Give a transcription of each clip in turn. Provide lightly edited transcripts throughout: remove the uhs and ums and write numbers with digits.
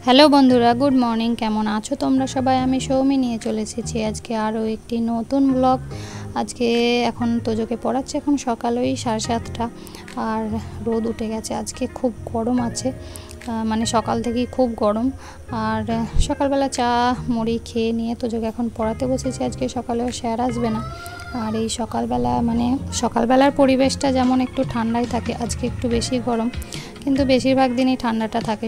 Hello বন্ধুরা, good morning. কেমন আছো তোমরা সবাই? আমি সৌমি নিয়ে চলে এসেছি আজকে আরও একটি নতুন ব্লগ। আজকে এখন তোজোকে পড়াচ্ছে, এখন সকাল ওই 7:30 আর রোদ উঠে গেছে। আজকে খুব গরম আছে, মানে সকাল থেকেই খুব গরম। আর সকালবেলা চা মুড়ি খেয়ে নিয়ে তোজোকে এখন পড়াতে বসেছি। আজকে সকালেও স্যার আসবে না। আর এই সকালবেলা মানে সকালবেলার পরিবেশটা যেমন একটু ঠান্ডাই থাকে, আজকে একটু বেশি গরম, কিন্তু বেশিরভাগ দিনই ঠান্ডাটা থাকে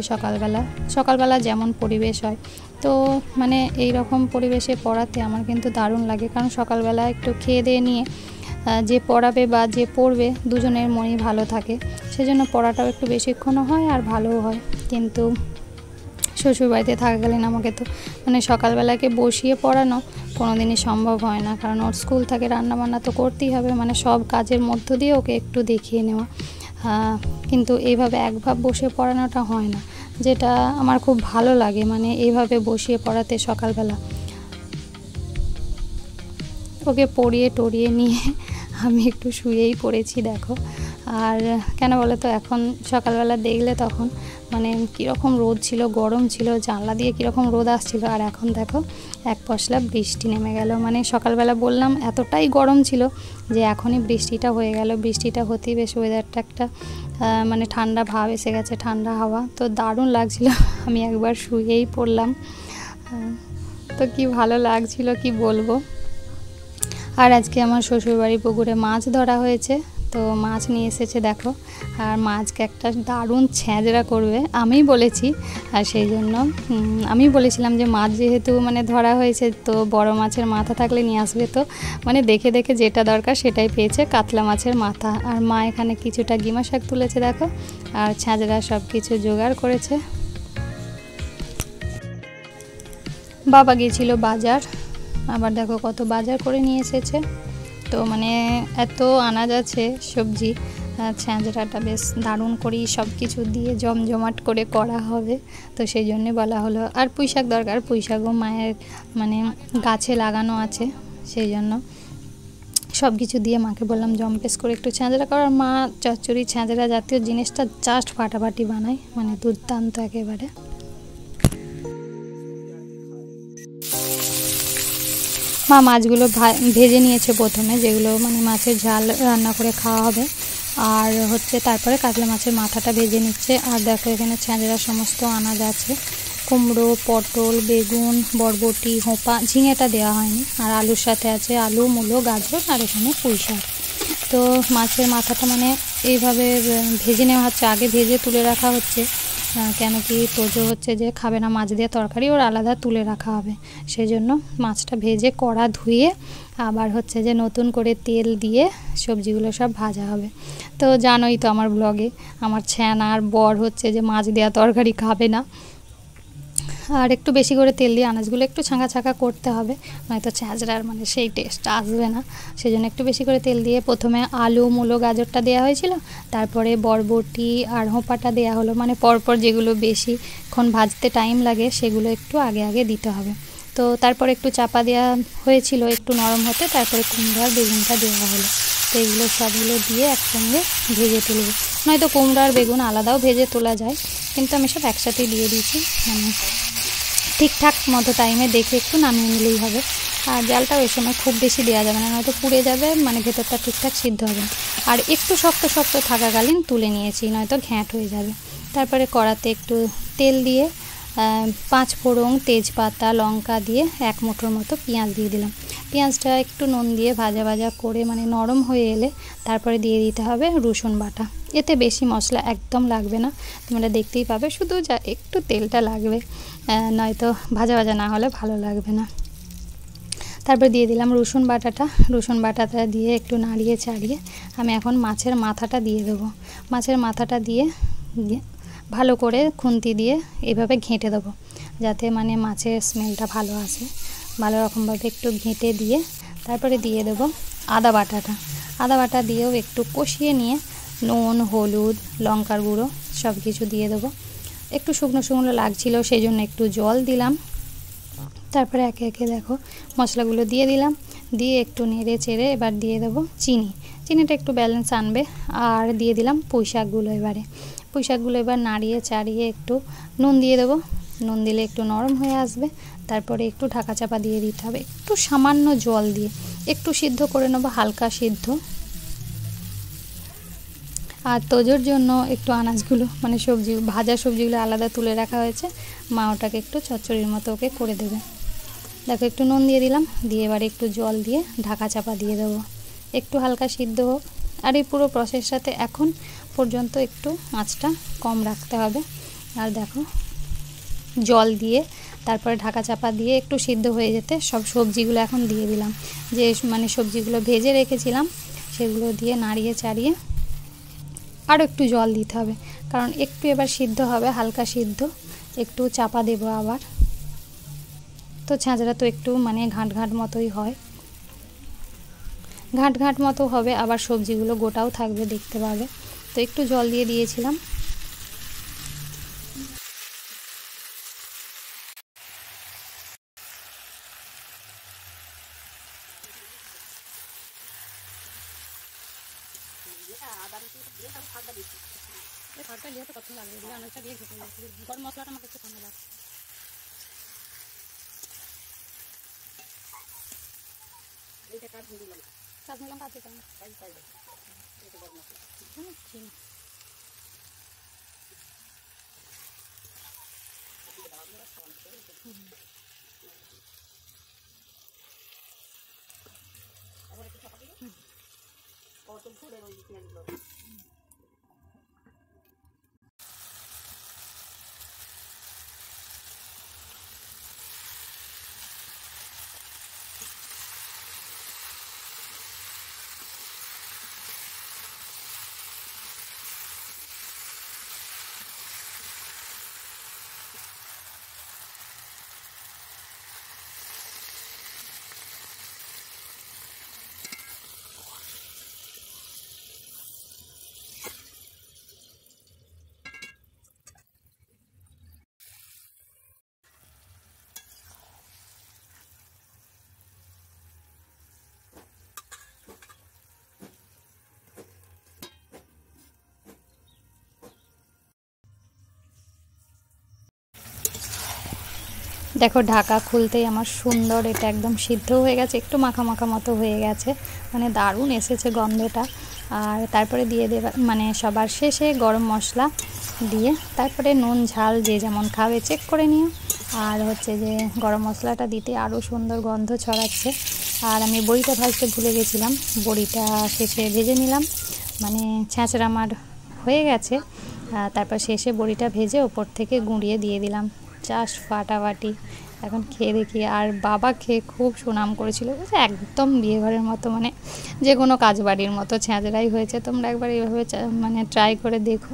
সকালবেলা যেমন পরিবেশ হয়। তো মানে এই রকম পরিবেশে পড়াতে আমার কিন্তু দারুণ লাগে, কারণ সকালবেলা একটু খেয়ে দিয়ে নিয়ে যে পড়াবে বা যে পড়বে দুজনের মনই ভালো থাকে, সেজন্য পড়াটাও একটু বেশিক্ষণও হয় আর ভালোও হয়। কিন্তু শ্বশুরবাড়িতে থাকাকালীন আমাকে তো মানে সকালবেলাকে বসিয়ে পড়ানো কোনো দিনই সম্ভব হয় না, কারণ ওর স্কুল থাকে, রান্নাবান্না তো করতেই হবে, মানে সব কাজের মধ্য দিয়ে ওকে একটু দেখিয়ে নেওয়া। কিন্তু এইভাবে একভাবে বসে পড়ানোটা হয় না, যেটা আমার খুব ভালো লাগে, মানে এইভাবে বসিয়ে পড়াতে। সকালবেলা ওকে পড়িয়ে টড়িয়ে নিয়ে আমি একটু শুয়েই পড়েছি দেখো। আর কেন বলো তো, এখন সকালবেলা দেখলে তখন মানে কীরকম রোদ ছিল, গরম ছিল, জানলা দিয়ে কীরকম রোদ আসছিল, আর এখন দেখো এক পশলা বৃষ্টি নেমে গেল। মানে সকালবেলা বললাম এতটাই গরম ছিল যে এখনই বৃষ্টিটা হয়ে গেল। বৃষ্টিটা হতেই বেশ ওয়েদারটা একটা মানে ঠান্ডা ভাব এসে গেছে, ঠান্ডা হাওয়া, তো দারুণ লাগছিল। আমি একবার শুয়েই পড়লাম, তো কি ভালো লাগছিল কি বলবো। আর আজকে আমার শ্বশুরবাড়ি পুকুরে মাছ ধরা হয়েছে, তো মাছ নিয়ে এসেছে দেখো। আর মাছকে একটা দারুণ ছ্যাঁচড়া করবে আমি বলেছি, আর সেই জন্য আমি বলেছিলাম যে মাছ যেহেতু মানে ধরা হয়েছে, তো বড় মাছের মাথা থাকলে নিয়ে আসবে। তো মানে দেখে দেখে যেটা দরকার সেটাই পেয়েছে, কাতলা মাছের মাথা। আর মা এখানে কিছুটা গিমা শাক তুলেছে দেখো, আর ছ্যাঁচড়া সব কিছু জোগাড় করেছে। বাবা গিয়েছিল বাজার, আবার দেখো কত বাজার করে নিয়ে এসেছে। তো মানে এত আনাজ আছে, সবজি, ছ্যাঁচড়াটা বেশ দারুণ করেই সব কিছু দিয়ে জমজমাট করে করা হবে, তো সেই জন্যে বলা হলো। আর পুঁই শাক দরকার, পুঁই শাকও মায়ের মানে গাছে লাগানো আছে, সেই জন্য সব কিছু দিয়ে মাকে বললাম জম্পেস করে একটু ছ্যাঁচড়া করার। মা চচ্চড়ি ছ্যাঁচড়া জাতীয় জিনিসটা জাস্ট ফাটাফাটি বানায়, মানে দুর্দান্ত একেবারে। মা মাছগুলো ভেজে নিয়েছে প্রথমে, যেগুলো মানে মাছের ঝাল রান্না করে খাওয়া হবে, আর হচ্ছে তারপরে কাতলা মাছের মাথাটা ভেজে নিচ্ছে। আর দেখো এখানে ছ্যাঁচড়ার সমস্ত আনাজ আছে, কুমড়ো, পটল, বেগুন, বরবটি, হোঁপা, ঝিঙেটা দেওয়া হয়নি, আর আলুর সাথে আছে আলু, মূলো, গাজর, আর এখানে পুঁই শাক। তো মাছের মাথাটা মানে এইভাবে ভেজে নেওয়া হচ্ছে, আগে ভেজে তুলে রাখা হচ্ছে, কেন কি তোজো হচ্ছে যে খাবে না মাছ দিয়ে তরকারি, ওর আলাদা তুলে রাখা হবে, সেই জন্য মাছটা ভেজে কড়া ধুয়ে আবার হচ্ছে যে নতুন করে তেল দিয়ে সবজিগুলো সব ভাজা হবে। তো জানোই তো আমার ব্লগে আমার ছ্যানার বর হচ্ছে যে মাছ দেওয়া তরকারি খাবে না, আর একটু বেশি করে তেল দিয়ে আনাজগুলো একটু ছাঁকা ছাঁকা করতে হবে, নয়তো ছ্যাঁচড়ার মানে সেই টেস্টটা আসবে না। সেই জন্য একটু বেশি করে তেল দিয়ে প্রথমে আলু, মূলো, গাজরটা দেওয়া হয়েছিল, তারপরে বরবটি আর হোঁপাটা দেওয়া হলো, মানে পরপর যেগুলো বেশিক্ষণ ভাজতে টাইম লাগে সেগুলো একটু আগে আগে দিতে হবে। তো তারপর একটু চাপা দেওয়া হয়েছিল একটু নরম হতে, তারপরে কুমড়ো আর বেগুনটা দেওয়া হলো। তো এগুলো সবগুলো দিয়ে একসঙ্গে ভেজে তুলব, নয়তো কুমড়ো আর বেগুন আলাদাও ভেজে তোলা যায়, কিন্তু আমি সব একসাথেই দিয়ে দিয়েছি, মানে ঠিকঠাক মতো টাইমে দেখে একটু নামিয়ে নিলেই হবে। আর জালটাও এই সময় খুব বেশি দেওয়া যাবে না, নয়তো পুড়ে যাবে, মানে ভেতরটা ঠিকঠাক সিদ্ধ হবে না। আর একটু শক্ত শক্ত থাকাকালীন তুলে নিয়েছি, নয়তো ঘ্যাঁট হয়ে যাবে। তারপরে কড়াতে একটু তেল দিয়ে 5 ফোড়ন, তেজপাতা, লঙ্কা দিয়ে 1 মুঠোর মতো পেঁয়াজ দিয়ে দিলাম। পেঁয়াজটা একটু নুন দিয়ে ভাজা ভাজা করে মানে নরম হয়ে এলে তারপরে দিয়ে দিতে হবে রসুন বাটা। এতে বেশি মশলা একদম লাগবে না, তোমরা দেখতেই পাবে, শুধু যা একটু তেলটা লাগবে, নয়তো ভাজা ভাজা না হলে ভালো লাগবে না। তারপর দিয়ে দিলাম রসুন বাটাটা দিয়ে একটু নাড়িয়ে চাড়িয়ে আমি এখন মাছের মাথাটা দিয়ে দেবো। মাছের মাথাটা দিয়ে ভালো করে খুন্তি দিয়ে এভাবে ঘেঁটে দেবো, যাতে মানে মাছের স্মেলটা ভালো আসে। ভালো রকমভাবে একটু ঘেঁটে দিয়ে তারপরে দিয়ে দেবো আদা বাটা দিয়েও একটু কষিয়ে নিয়ে নুন, হলুদ, লঙ্কার গুঁড়ো সব কিছু দিয়ে দেবো। একটু শুকনো শুকনো লাগছিল, সেই জন্য একটু জল দিলাম। তারপরে একে একে দেখো মশলাগুলো দিয়ে দিলাম, দিয়ে একটু নেড়ে চেড়ে এবার দিয়ে দেবো চিনিটা একটু ব্যালেন্স আনবে। আর দিয়ে দিলাম পুঁই শাকগুলো এবার নাড়িয়ে চাড়িয়ে একটু নুন দিয়ে দেবো, নুন দিলে একটু নরম হয়ে আসবে, তারপরে একটু ঢাকা চাপা দিয়ে দিতে হবে, একটু সামান্য জল দিয়ে একটু সিদ্ধ করে নেবো, হালকা সিদ্ধ। আর তোজোর জন্য একটু আনাজগুলো মানে সবজি, ভাজা সবজিগুলো আলাদা তুলে রাখা হয়েছে, মা ওটাকে একটু চচ্চড়ির মতো ওকে করে দেবে। দেখো একটু নুন দিয়ে দিলাম, দিয়ে এবারে একটু জল দিয়ে ঢাকা চাপা দিয়ে দেবো, একটু হালকা সিদ্ধ হোক। আর এই পুরো প্রসেসটাতে এখন পর্যন্ত একটু আঁচটা কম রাখতে হবে। আর দেখো জল দিয়ে তারপরে ঢাকা চাপা দিয়ে একটু সিদ্ধ হয়ে যেতে সব সবজিগুলো এখন দিয়ে দিলাম, যে মানে সবজিগুলো ভেজে রেখেছিলাম সেগুলো দিয়ে নাড়িয়ে চাড়িয়ে আরও একটু জল দিতে হবে, কারণ একটু এবার সিদ্ধ হবে, হালকা সিদ্ধ। একটু চাপা দেব আবার, তো ছাঁচড়া তো একটু মানে ঘাঁট ঘাঁট মতোই হয়, ঘাঁট ঘাঁট মতো হবে, আবার সবজিগুলো গোটাও থাকবে, দেখতে পাবে। তো একটু জল দিয়ে দিয়েছিলাম। গরম মশলাটা আমাকে একটু কম লাগে। কাশ্মীর লঙ্কা আছে কেন? দেখো ঢাকা খুলতেই আমার সুন্দর এটা একদম সিদ্ধ হয়ে গেছে, একটু মাখা মাখা মতো হয়ে গেছে, মানে দারুণ এসেছে গন্ধটা। আর তারপরে দিয়ে দেবা মানে সবার শেষে গরম মশলা দিয়ে, তারপরে নুন ঝাল যে যেমন খাবে চেক করে নিও। আর হচ্ছে যে গরম মশলাটা দিতে আরও সুন্দর গন্ধ ছড়াচ্ছে। আর আমি বড়িটা ভাজতে ভুলে গেছিলাম, বড়িটা শেষে ভেজে নিলাম, মানে ছ্যাঁচড়া আমার হয়ে গেছে। তারপর শেষে বড়িটা ভেজে ওপর থেকে গুঁড়িয়ে দিয়ে দিলাম, জাস্ট ফাটাফাটি। এখন খেয়ে দেখি। আর বাবা খেয়ে খুব সুনাম করেছিল, একদম বিয়েঘরের মতো, মানে যে কোনো কাজ বাড়ির মতো ছ্যাঁচড়াই হয়েছে। তোমরা একবার এইভাবে মানে ট্রাই করে দেখো,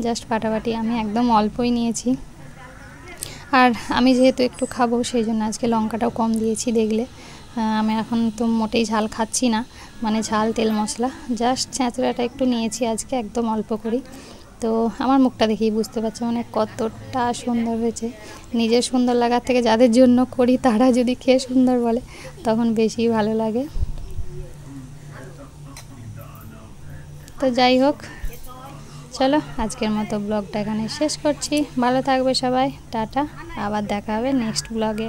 জাস্ট ফাটাফাটি। আমি একদম অল্পই নিয়েছি, আর আমি যেহেতু একটু খাবো সেই জন্য আজকে লঙ্কাটাও কম দিয়েছি। দেখলে আমি এখন তো মোটেই ঝাল খাচ্ছি না, মানে ঝাল তেল মশলা, জাস্ট ছ্যাঁচড়াটা একটু নিয়েছি আজকে, একদম অল্প করি। তো আমার মুখটা দেখেই বুঝতে পারছো মানে কতটা সুন্দর হয়েছে। নিজের সুন্দর লাগার থেকে যাদের জন্য করি তারা যদি খেয়ে সুন্দর বলে তখন বেশি ভালো লাগে। তো যাই হোক, চলো আজকের মতো ব্লগটা এখানে শেষ করছি। ভালো থাকবে সবাই, টাটা, আবার দেখা হবে নেক্সট ব্লগে।